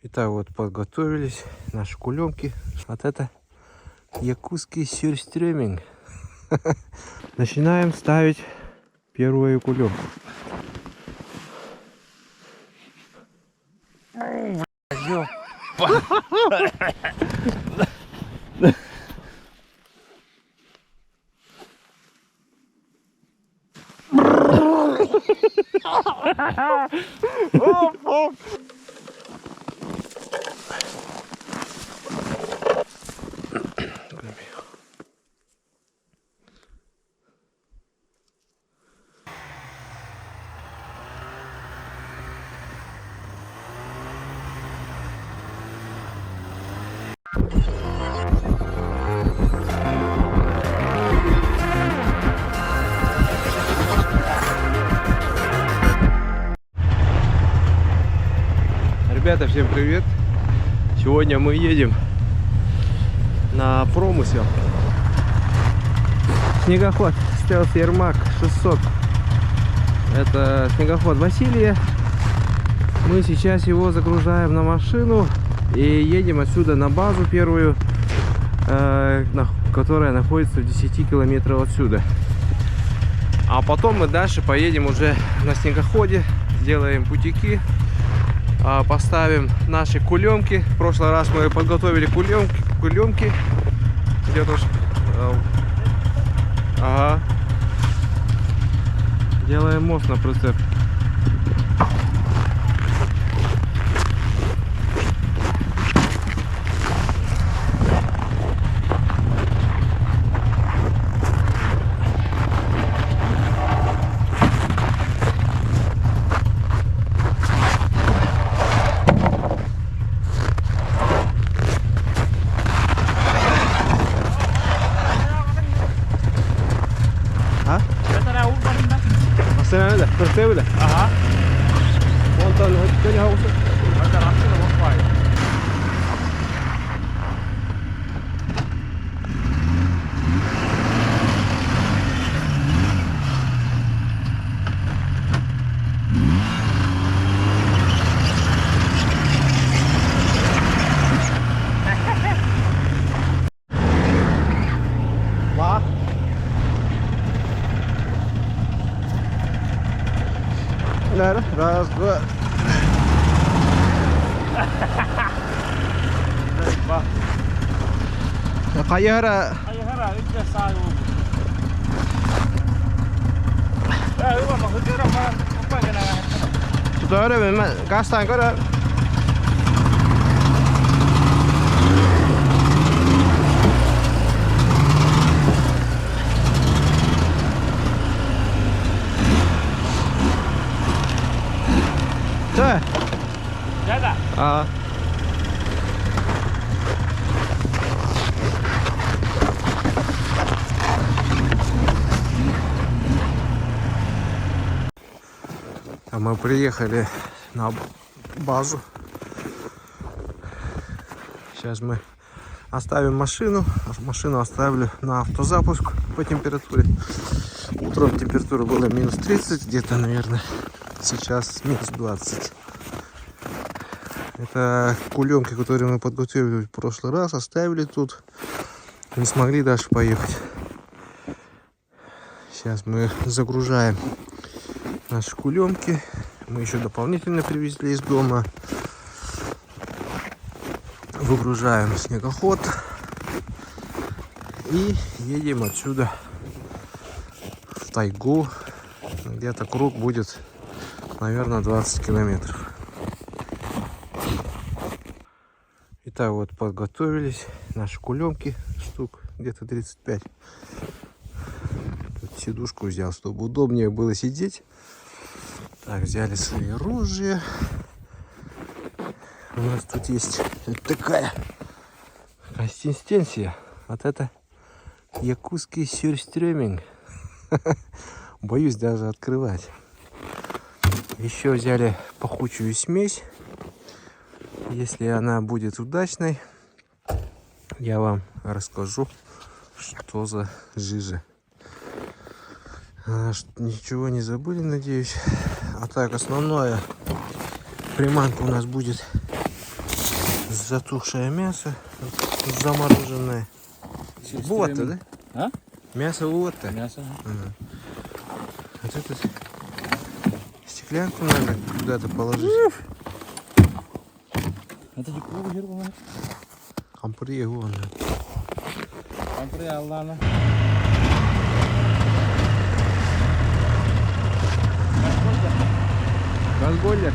Итак, вот подготовились наши кулемки. Вот это якутский сюрстрёминг. Начинаем ставить первую кулемку. Ребята, всем привет! Сегодня мы едем на промысел. Снегоход Stealth Yermak 600. Это снегоход Василия. Мы сейчас его загружаем на машину и едем отсюда на базу первую, которая находится в 10 километров отсюда. А потом мы дальше поедем уже на снегоходе, сделаем путики. Поставим наши кулемки. В прошлый раз мы подготовили кулемки. Где-то ага. Делаем мост на прицеп. Percebe? Aha. Want dan kun je houden? Maar daarachter nog wat bij. Waar? Раз, два. Kayara. Kayara, itu sayu. Itu mah maksudnya apa kena? Sudah ada memang gas tank ada. Tuh. Jaga. А мы приехали на базу. Сейчас мы оставим машину. Машину оставлю на автозапуск по температуре. Утром температура была минус 30, где-то, наверное, сейчас минус 20. Это кулемки, которые мы подготовили в прошлый раз, оставили тут. Не смогли дальше поехать. Сейчас мы загружаем наши кулемки. Мы еще дополнительно привезли из дома. Выгружаем снегоход. И едем отсюда в тайгу. Где-то круг будет, наверное, 20 километров. Итак, вот подготовились наши кулемки. Штук где-то 35. Тут сидушку взял, чтобы удобнее было сидеть. Так, взяли свои ружья. У нас тут есть вот такая консистенция. Вот это якутский сюрстрёминг. Боюсь даже открывать. Еще взяли пахучую смесь. Если она будет удачной, я вам расскажу, что за жижа. Ничего не забыли, надеюсь. А так, основное приманка у нас будет затухшее мясо, замороженное. Вот это, да? А? Мясо вот это. Мясо. Ага. Вот это стеклянку надо куда-то положить. Это не круг гербовый. Ампуре его надо. Ампре Аллана. Газбойлер.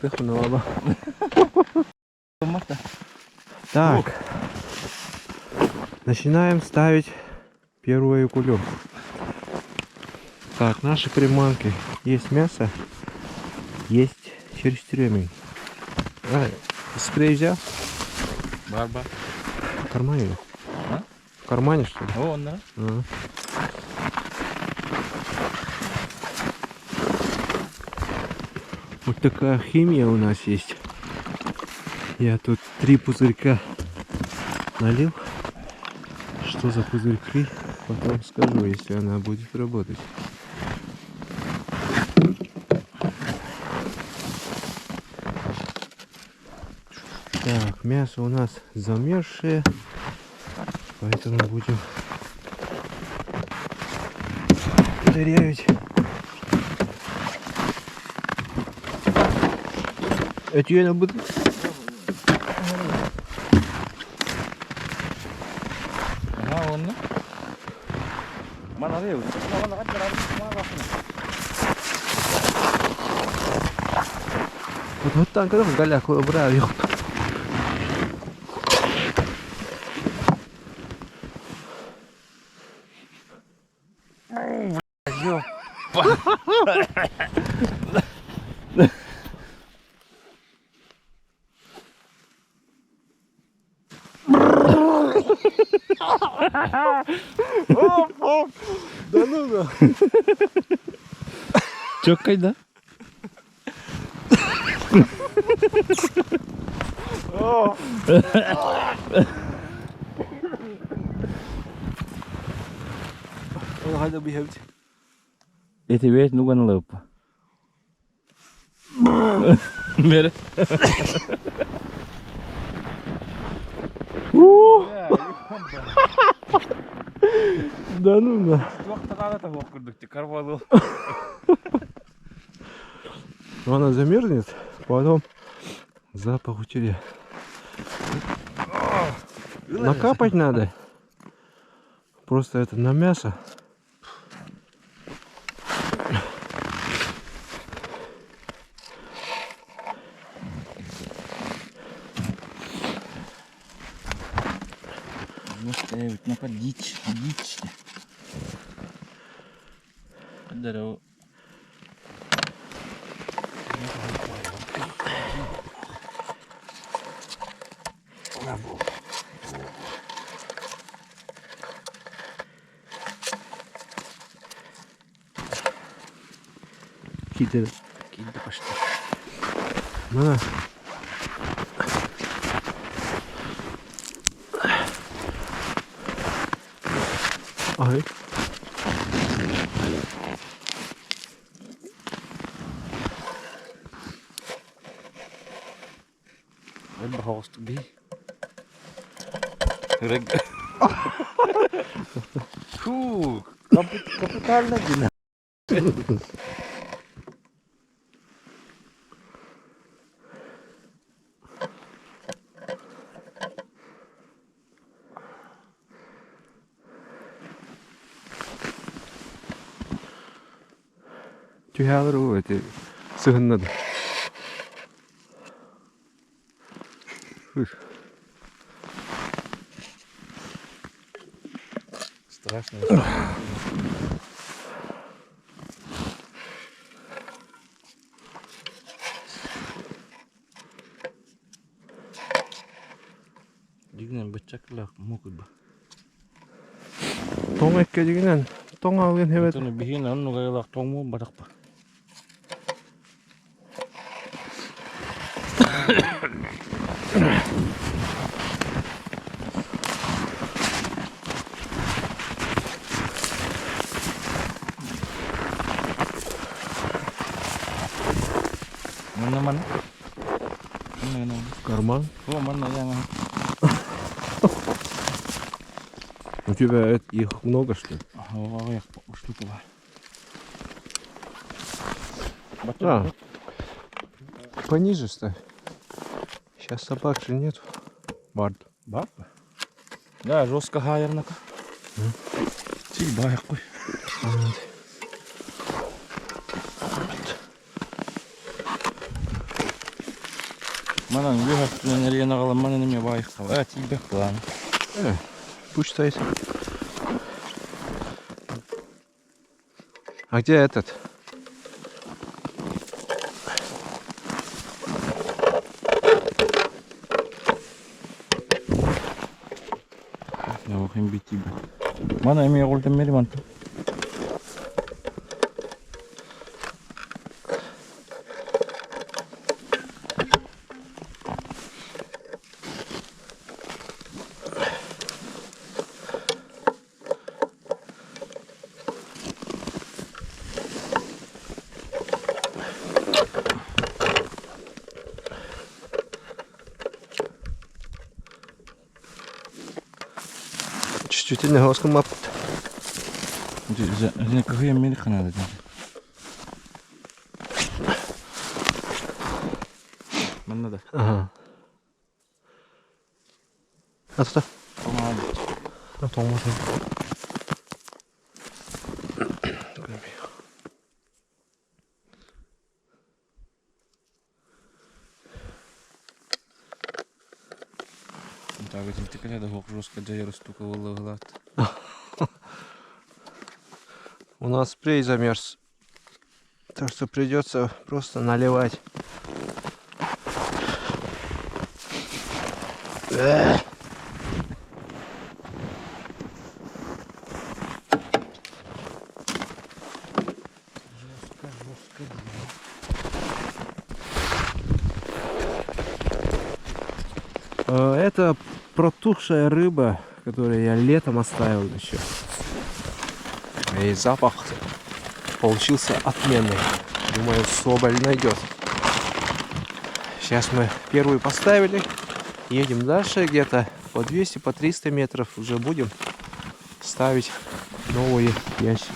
Отдохнула. Так. Начинаем ставить первую кулемку. Так, наши приманки. Есть мясо, есть черестрёмень. Спрей взял? Барба. В кармане? А? В кармане, что ли? О, он, да? А. Вот такая химия у нас есть. Я тут 3 пузырька налил. Что за пузырьки? Потом скажу, если она будет работать. Так, мясо у нас замерзшее, поэтому будем дырявить. Это я буду. Ага, он, да? Mana dia? Mana kan berada di mana? Вот там когда в голяку брал. Да ну да. Чокай, да? Hadi bir hevt. Eti weet nog aan lopen. Meer. Да ну да. Вақтыға оқырдық те карвалу. Но она замерзнет, потом запах утеря. Накапать надо. Просто это на мясо. Ставить на дичь. Дерево. Кидер. Кидді пошли. Мана. Ай. Wat behoort te be? Фу, капитально гина. Тюгәлер ул, это сыгыннады. Слышь, Страшно. Дигнен бычаклак могут бы. тоң екке дегенен тоң алген хебет. Это бихин он нугайлак тому баракпа. Mana? Mana? Карман. О, mana yang У тебя их много, что ли? oh ya штука lah. А, пониже ставь. Сейчас собак же нет. Бард. Баба? Да, жестко хайернака. Чик байкой. Mana lyhyesti neljänä olla mana nimi vaihtaa. Tiibe klaan. Пусть стоит. А где этот? Ja waxin bitibe. Mana emi olden meri manta. Чувствительный госком мап. Sinne kahden meri kanada. Mana da. Ага. А туда? Tamam. А то можно. Так, этим ты когда хок жестко джайер стука выловила. У нас спрей замерз. Так что придется просто наливать. Это протухшая рыба, которую я летом оставил еще. И запах получился отменный. Думаю, соболь найдет. Сейчас мы первую поставили. Едем дальше, где-то по 200, по 300 метров уже будем ставить новые ящики.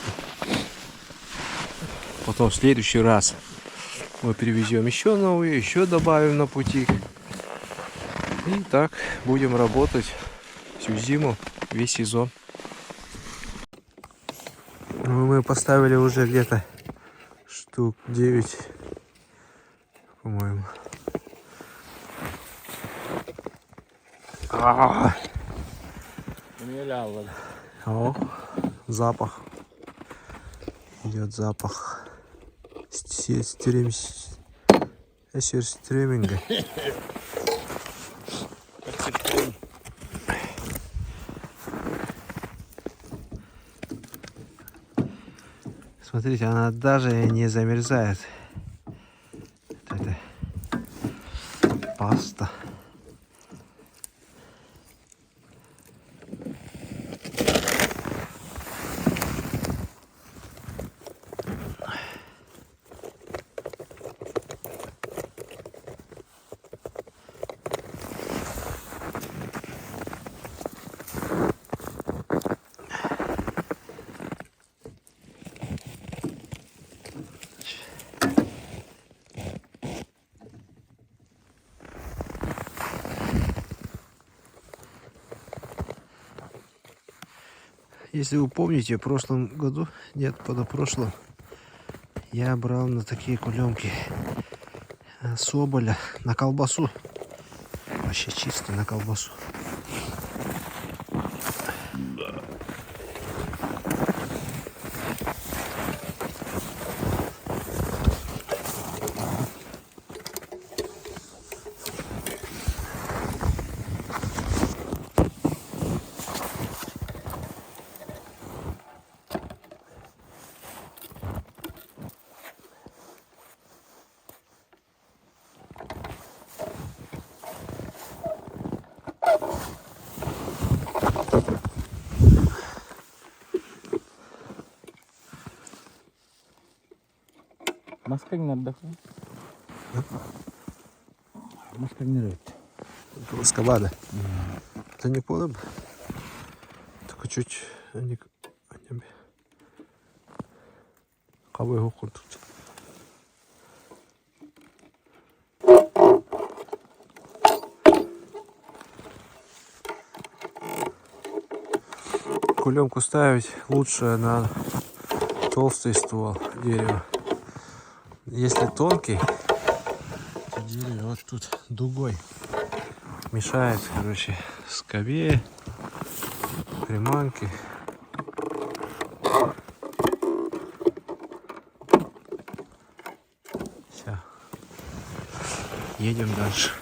Потом в следующий раз мы привезем еще новые, еще добавим на пути. И так будем работать всю зиму, весь сезон. Мы поставили уже где-то штук 9, по-моему. О, запах. Идет запах. Стреминга. Смотрите, она даже не замерзает. Вот это паста. Если вы помните, в прошлом году, нет, позапрошлом, я брал на такие кулемки соболя на колбасу. вообще чистый на колбасу. Mas как не отдохнул? Mas как не рыб. Эскабада. Это не поле, только чуть они кабы гукут тут. Кулемку ставить лучше на толстый ствол дерева. Если тонкий, то дерево вот тут дугой мешает, короче, скобе, приманки. Все. Едем дальше.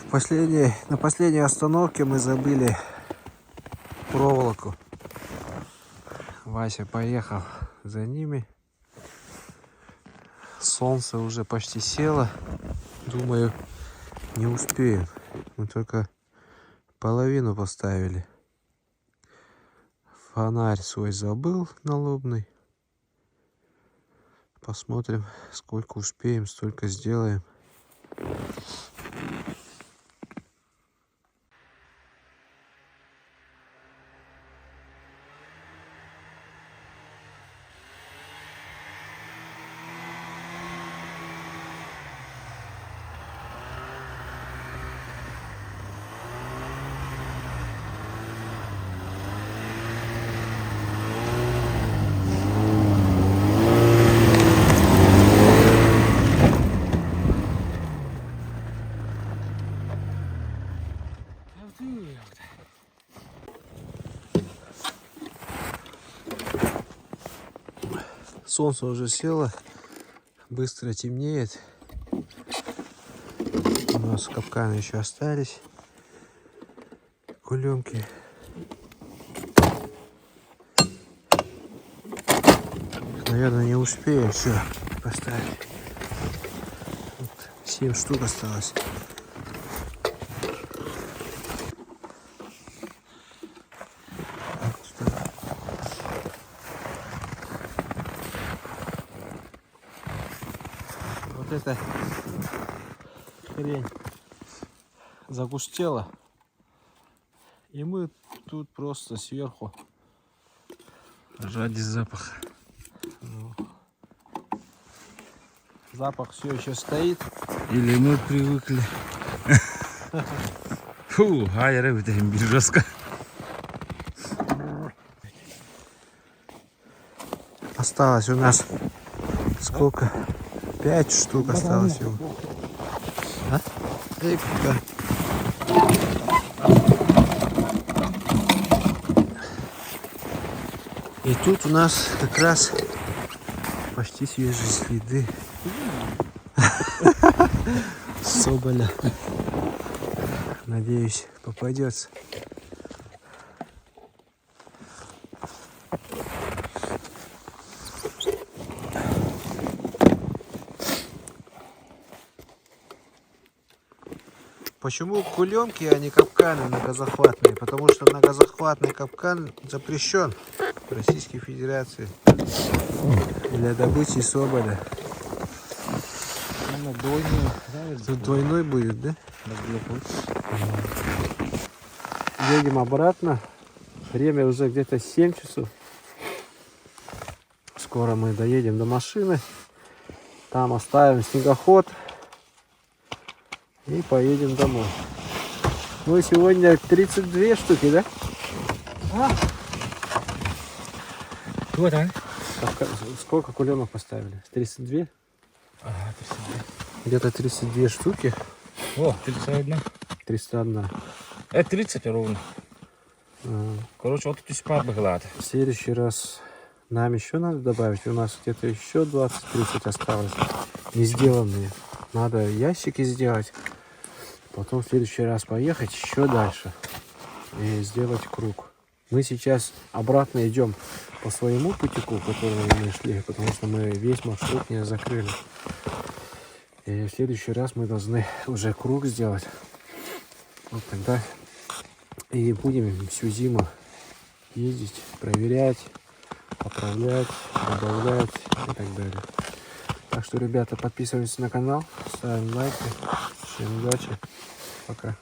На последней остановке мы забыли проволоку. Вася поехал за ними. Солнце уже почти село. Думаю, не успеем. Мы только половину поставили. Фонарь свой забыл налобный. Посмотрим, сколько успеем, столько сделаем. Солнце уже село, быстро темнеет. У нас капканы еще остались. Кулемки. Наверное, не успеем все поставить. Вот 7 штук осталось. Вот эта хрень загустела, и мы тут просто сверху ради запаха. Запах все еще стоит. Или мы привыкли. Фу, ай, рыбы таким жестко. Осталось у нас сколько? 5 штук осталось всего. А? И тут у нас как раз почти свежие следы соболя. Надеюсь, попадется. Почему кулемки, а не капканы многозахватные? Потому что многозахватный капкан запрещен в Российской Федерации для добычи соболя. Тут двойной будет, да? Едем обратно. Время уже где-то 7 часов. Скоро мы доедем до машины. Там оставим снегоход. И поедем домой. Ну, сегодня 32 штуки, да? Вот, а? Сколько кулемок поставили? 32? Ага, 32. Где-то 32 штуки. О, 31. 301. Это 30 ровно. А, Короче, вот эти спарбы гладь. В следующий раз нам еще надо добавить. У нас где-то еще 20-30 осталось. Не сделанные. Надо ящики сделать. Потом в следующий раз поехать еще дальше. И сделать круг. Мы сейчас обратно идем по своему путику, который мы шли. Потому что мы весь маршрут не закрыли. И в следующий раз мы должны уже круг сделать. Вот тогда и будем всю зиму ездить, проверять, поправлять, добавлять и так далее. Так что, ребята, подписывайтесь на канал, ставим лайки. Всем удачи. Пока.